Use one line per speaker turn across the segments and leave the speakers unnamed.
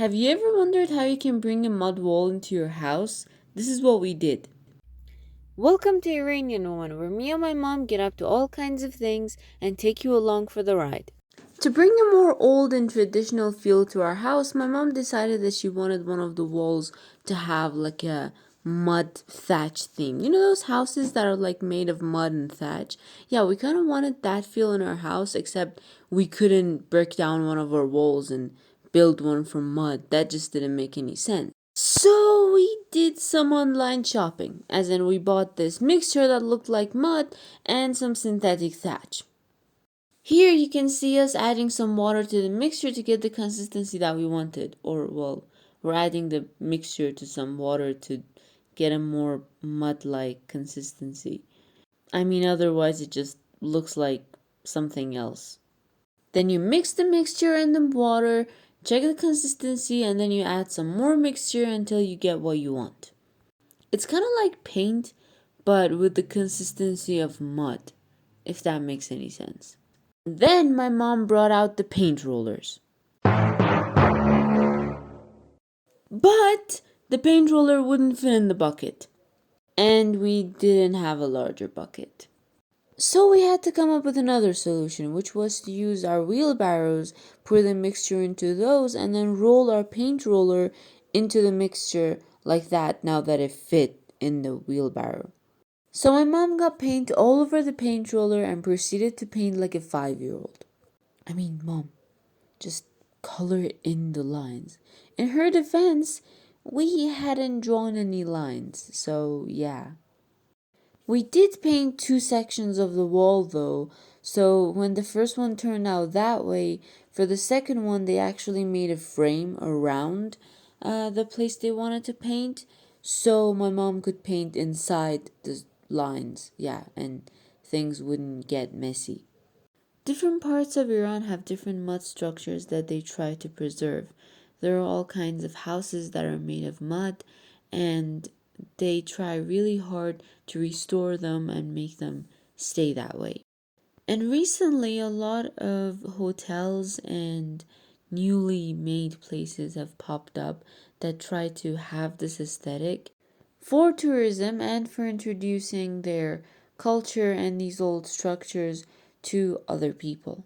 Have you ever wondered how you can bring a mud wall into your house? This is what we did. Welcome to Iranian Woman, where me and my mom get up to all kinds of things and take you along for the ride. To bring a more old and traditional feel to our house, my mom decided that she wanted one of the walls to have like a mud thatch theme. You know those houses that are like made of mud and thatch? Yeah, we kind of wanted that feel in our house, except we couldn't break down one of our walls and build one from mud. That just didn't make any sense. So we did some online shopping, as in we bought this mixture that looked like mud and some synthetic thatch. Here you can see us adding some water to the mixture to get the consistency that we wanted. Or, well, we're adding the mixture to some water to get a more mud-like consistency. I mean, otherwise it just looks like something else. Then you mix the mixture and the water, check the consistency, and then you add some more mixture until you get what you want. It's kind of like paint, but with the consistency of mud, if that makes any sense. Then my mom brought out the paint rollers. But the paint roller wouldn't fit in the bucket. And we didn't have a larger bucket. So we had to come up with another solution, which was to use our wheelbarrows, pour the mixture into those, and then roll our paint roller into the mixture like that now that it fit in the wheelbarrow. So my mom got paint all over the paint roller and proceeded to paint like a 5-year-old. I mean, Mom, just color in the lines. In her defense, we hadn't drawn any lines, so yeah. We did paint 2 sections of the wall though, so when the first one turned out that way, for the second one they actually made a frame around the place they wanted to paint, so my mom could paint inside the lines, yeah, and things wouldn't get messy. Different parts of Iran have different mud structures that they try to preserve. There are all kinds of houses that are made of mud, and they try really hard to restore them and make them stay that way. And recently, a lot of hotels and newly made places have popped up that try to have this aesthetic for tourism and for introducing their culture and these old structures to other people.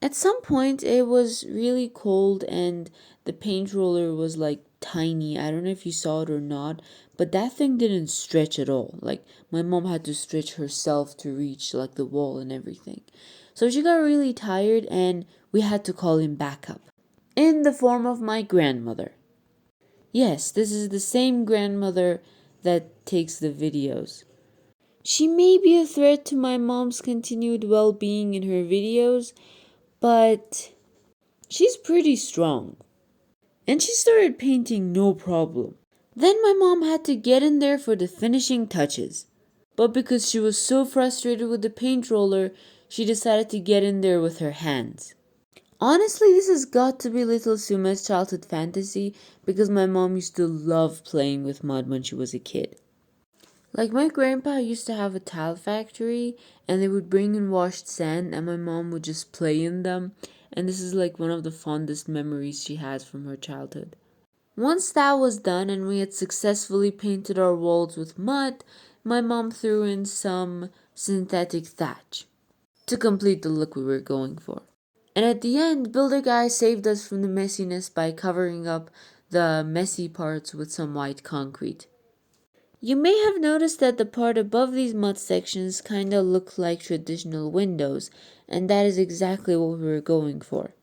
At some point, it was really cold and the paint roller was like tiny. I don't know if you saw it or not, but that thing didn't stretch at all. Like, my mom had to stretch herself to reach like the wall and everything. So she got really tired and we had to call in backup in the form of my grandmother. Yes, this is the same grandmother that takes the videos. She may be a threat to my mom's continued well-being in her videos, but she's pretty strong. And she started painting no problem. Then my mom had to get in there for the finishing touches. But because she was so frustrated with the paint roller, she decided to get in there with her hands. Honestly, this has got to be little Suma's childhood fantasy because my mom used to love playing with mud when she was a kid. Like, my grandpa used to have a tile factory and they would bring in washed sand and my mom would just play in them, and this is like one of the fondest memories she has from her childhood. Once that was done and we had successfully painted our walls with mud, my mom threw in some synthetic thatch to complete the look we were going for. And at the end, Builder Guy saved us from the messiness by covering up the messy parts with some white concrete. You may have noticed that the part above these mud sections kinda look like traditional windows, and that is exactly what we were going for.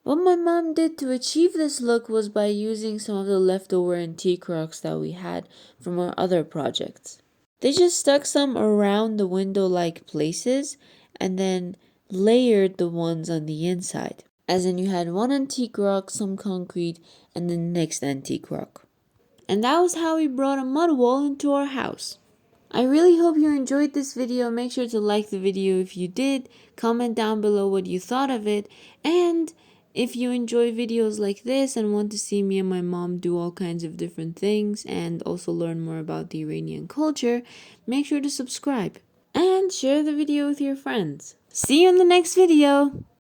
What my mom did to achieve this look was by using some of the leftover antique rocks that we had from our other projects. They just stuck some around the window-like places and then layered the ones on the inside. As in, you had one antique rock, some concrete, and the next antique rock. And that was how we brought a mud wall into our house. I really hope you enjoyed this video. Make sure to like the video if you did, comment down below what you thought of it, and if you enjoy videos like this and want to see me and my mom do all kinds of different things and also learn more about the Iranian culture, make sure to subscribe and share the video with your friends. See you in the next video!